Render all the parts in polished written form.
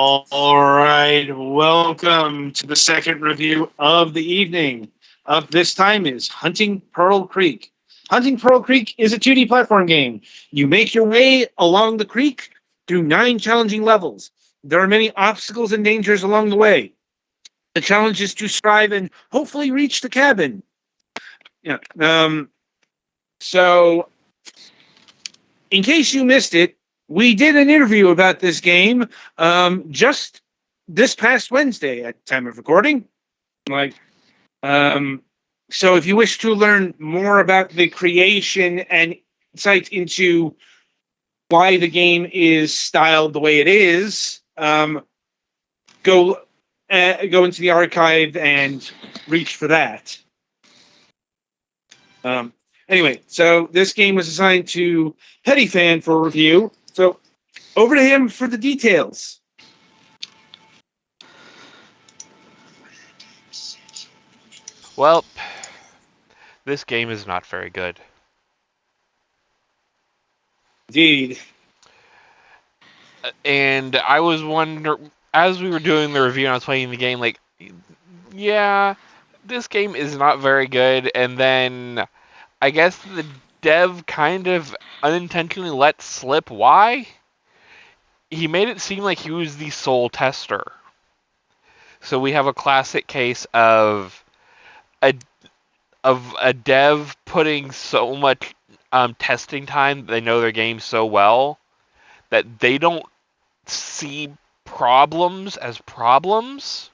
All right, welcome to the second review of the evening. Up this time is Hunting Pearl Creek. Hunting Pearl Creek is a 2D platform game. You make your way along the creek through 9 challenging levels. There are many obstacles and dangers along the way. The challenge is to strive and hopefully reach the cabin. Yeah. So in case you missed it, we did an interview about this game just this past Wednesday at time of recording. Like, um, so if you wish to learn more about the creation and insight into why the game is styled the way it is, go go into the archive and reach for that. Um, anyway, so this game was assigned to Petty Fan for review. So over to him for the details. Well, this game is not very good. Indeed. And I was wondering, as we were doing the review and I was playing the game, like, yeah, this game is not very good. And then I guess the dev kind of unintentionally let slip why. He made it seem like he was the sole tester. So we have a classic case a of a dev putting so much testing time. They know their game so well that they don't see problems as problems,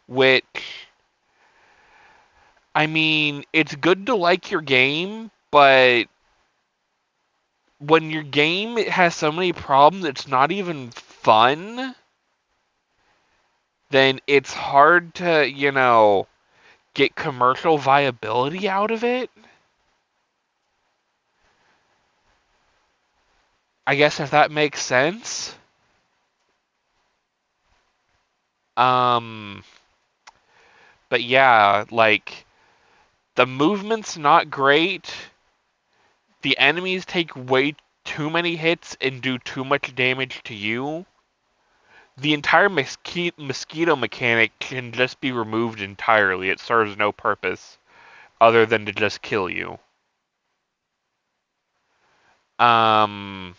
which, I mean, it's good to like your game, but when your game has so many problems it's not even fun, then it's hard to, get commercial viability out of it. I guess if that makes sense. Um, but yeah, like, the movement's not great. The enemies take way too many hits and do too much damage to you. The entire mosquito mechanic can just be removed entirely. It serves no purpose other than to just kill you. Um,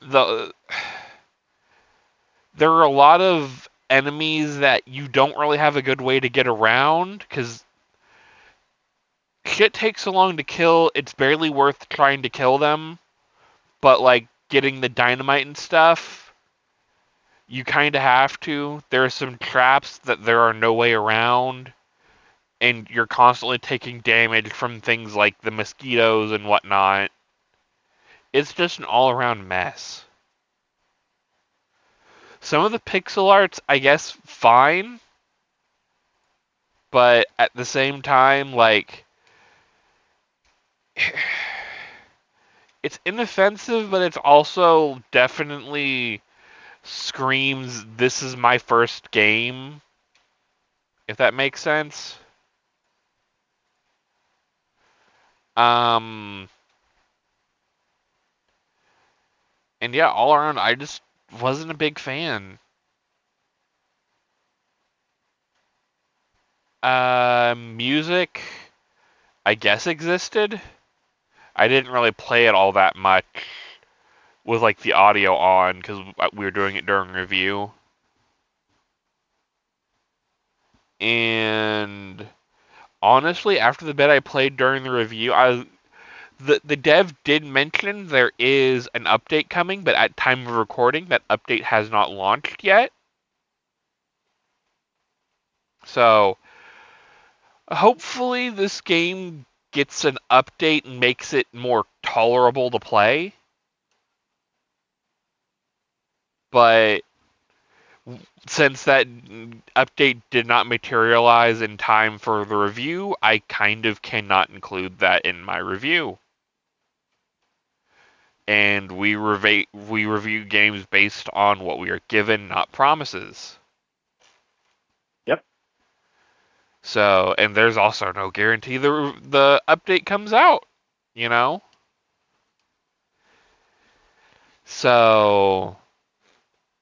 the there are a lot of enemies that you don't really have a good way to get around because shit takes so long to kill. It's barely worth trying to kill them. But like getting the dynamite and stuff, you kind of have to. There are some traps that there are no way around, and you're constantly taking damage from things like the mosquitoes and whatnot. It's just an all-around mess. Some of the pixel art's, I guess, fine, but at the same time, like, it's inoffensive, but it's also definitely screams, "This is my first game," if that makes sense. Um, and yeah, all around, I just wasn't a big fan. Music, I guess, existed. I didn't really play it all that much with like the audio on because we were doing it during review. And honestly, after the bit I played during the review, the dev did mention there is an update coming, but at time of recording, that update has not launched yet. So hopefully this game gets an update and makes it more tolerable to play. But since that update did not materialize in time for the review, I kind of cannot include that in my review. And we review games based on what we are given, not promises. Yep. So, and there's also no guarantee the update comes out, you know? So,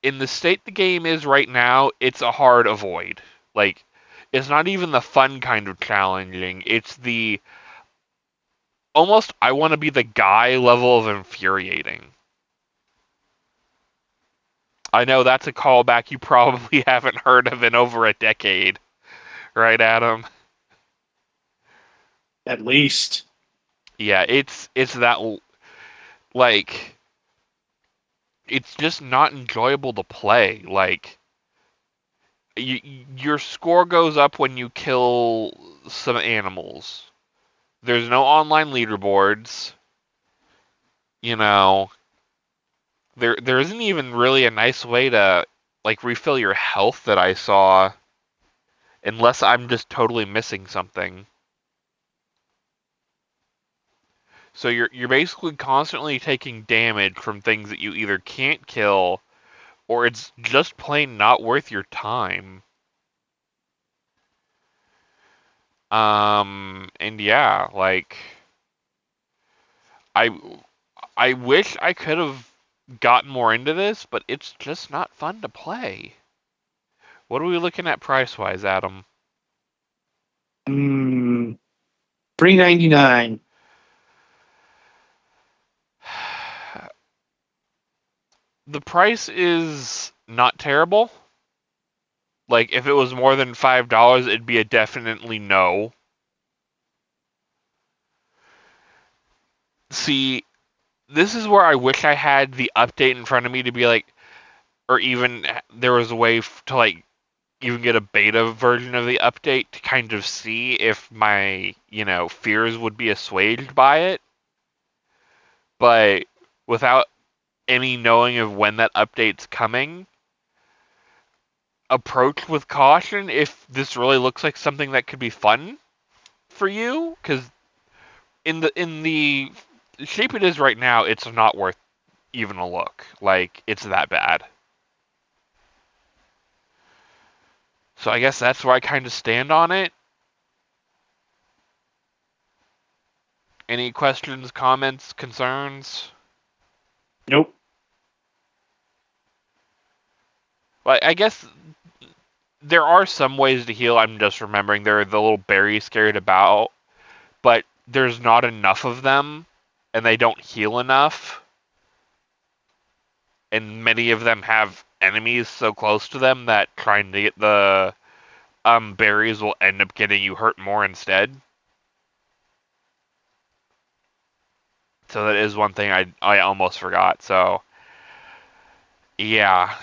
in the state the game is right now, it's a hard avoid. Like, it's not even the fun kind of challenging. It's the almost I want to be the guy level of infuriating. I know that's a callback you probably haven't heard of in over a decade, right, Adam? At least. Yeah, it's that like it's just not enjoyable to play. Like your score goes up when you kill some animals. There's no online leaderboards. You know, there isn't even really a nice way to like refill your health that I saw, unless I'm just totally missing something. So you're basically constantly taking damage from things that you either can't kill or it's just plain not worth your time. And yeah, like I I wish I could have gotten more into this, but it's just not fun to play. What are we looking at price wise, Adam? $3.99. The price is not terrible. Like if it was more than $5, it'd be a definitely no. See, this is where I wish I had the update in front of me to be like, or even there was a way to like even get a beta version of the update to kind of see if my, fears would be assuaged by it. But without any knowing of when that update's coming, approach with caution if this really looks like something that could be fun for you, because in the shape it is right now, it's not worth even a look. Like it's that bad. So I guess that's where I kind of stand on it. Any questions, comments, concerns? Nope. Well, I guess there are some ways to heal. I'm just remembering there are the little berries scattered about, but there's not enough of them, and they don't heal enough. And many of them have enemies so close to them that trying to get the berries will end up getting you hurt more instead. So that is one thing I almost forgot. So yeah,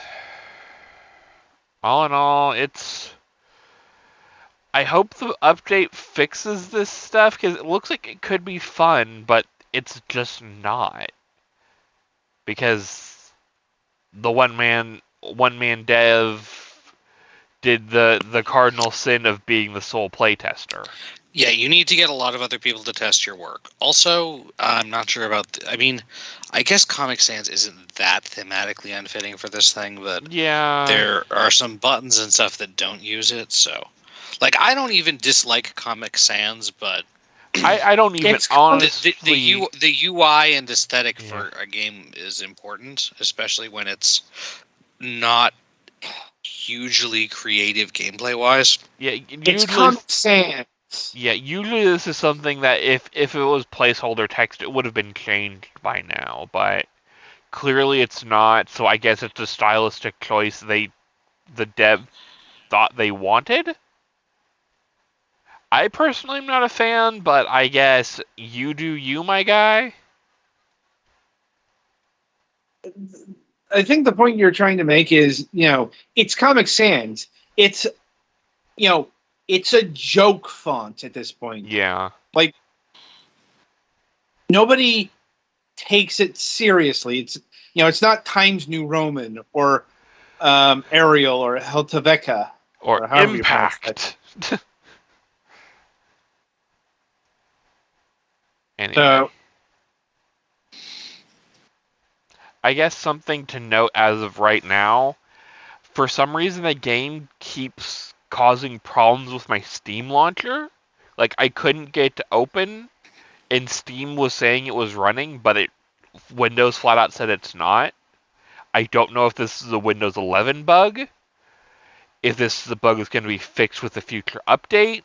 all in all, I hope the update fixes this stuff because it looks like it could be fun, but it's just not. Because the one man dev did the cardinal sin of being the sole playtester. Yeah, you need to get a lot of other people to test your work. Also, I'm not sure about. I guess Comic Sans isn't that thematically unfitting for this thing, but Yeah, there are some buttons and stuff that don't use it. So, like, I don't even dislike Comic Sans, but I don't even It's honestly. the UI and aesthetic for a game is important, especially when it's not hugely creative gameplay wise. Yeah, It's usually. Comic Sans. Yeah, usually this is something that if it was placeholder text, it would have been changed by now, but clearly it's not. So I guess it's a stylistic choice the dev thought they wanted. I personally am not a fan, but I guess you do you, my guy. I think the point you're trying to make is, it's Comic Sans. It's, it's a joke font at this point. Yeah. Like, nobody takes it seriously. It's not Times New Roman or Arial or Helvetica Or however you pronounce Impact. Anyway. So, I guess something to note as of right now, for some reason the game keeps causing problems with my Steam launcher. Like I couldn't get it to open, and Steam was saying it was running, but it Windows flat out said it's not. I don't know if this is a Windows 11 bug, if this is a bug that's going to be fixed with a future update,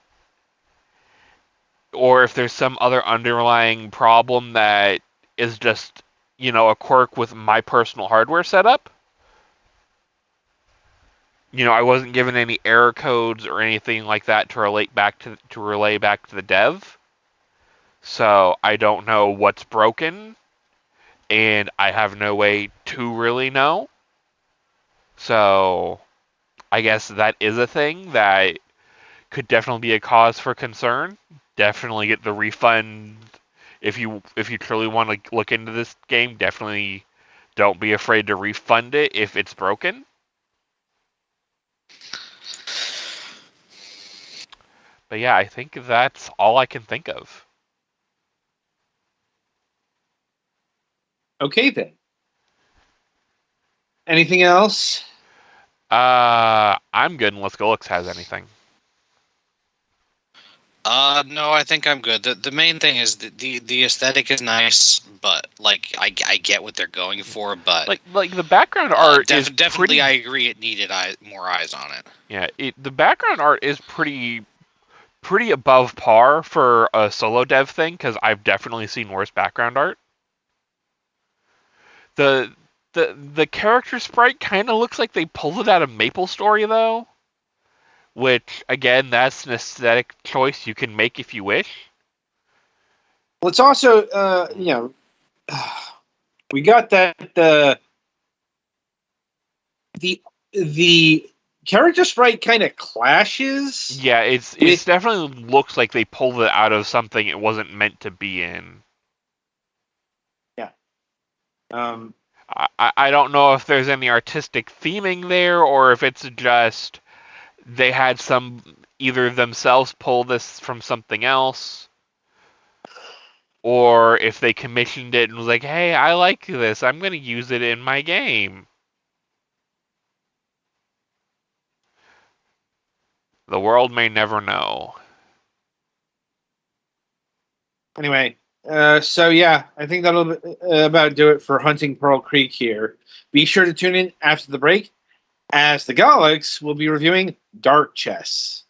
or if there's some other underlying problem that is just, a quirk with my personal hardware setup. I wasn't given any error codes or anything like that to relay back to the dev. So I don't know what's broken, and I have no way to really know. So I guess that is a thing that could definitely be a cause for concern. Definitely get the refund if you truly want to look into this game. Definitely don't be afraid to refund it if it's broken. But yeah, I think that's all I can think of. Okay then. Anything else? I'm good unless Golix has anything. No, I think I'm good. The main thing is the aesthetic is nice, but like I get what they're going for, but like the background art is definitely pretty, I agree it needed more eyes on it. Yeah, the background art is pretty above par for a solo dev thing, because I've definitely seen worse background art. The character sprite kind of looks like they pulled it out of MapleStory though, which again, that's an aesthetic choice you can make if you wish. Well, it's also we got that the character sprite kind of clashes. Yeah, it's definitely looks like they pulled it out of something it wasn't meant to be in. Yeah. I don't know if there's any artistic theming there, or if it's just they had either themselves pull this from something else, or if they commissioned it and was like, hey, I like this, I'm going to use it in my game. The world may never know. Anyway, so yeah, I think that'll about do it for Hunting Pearl Creek here. Be sure to tune in after the break, as the Galax will be reviewing Dark Chess.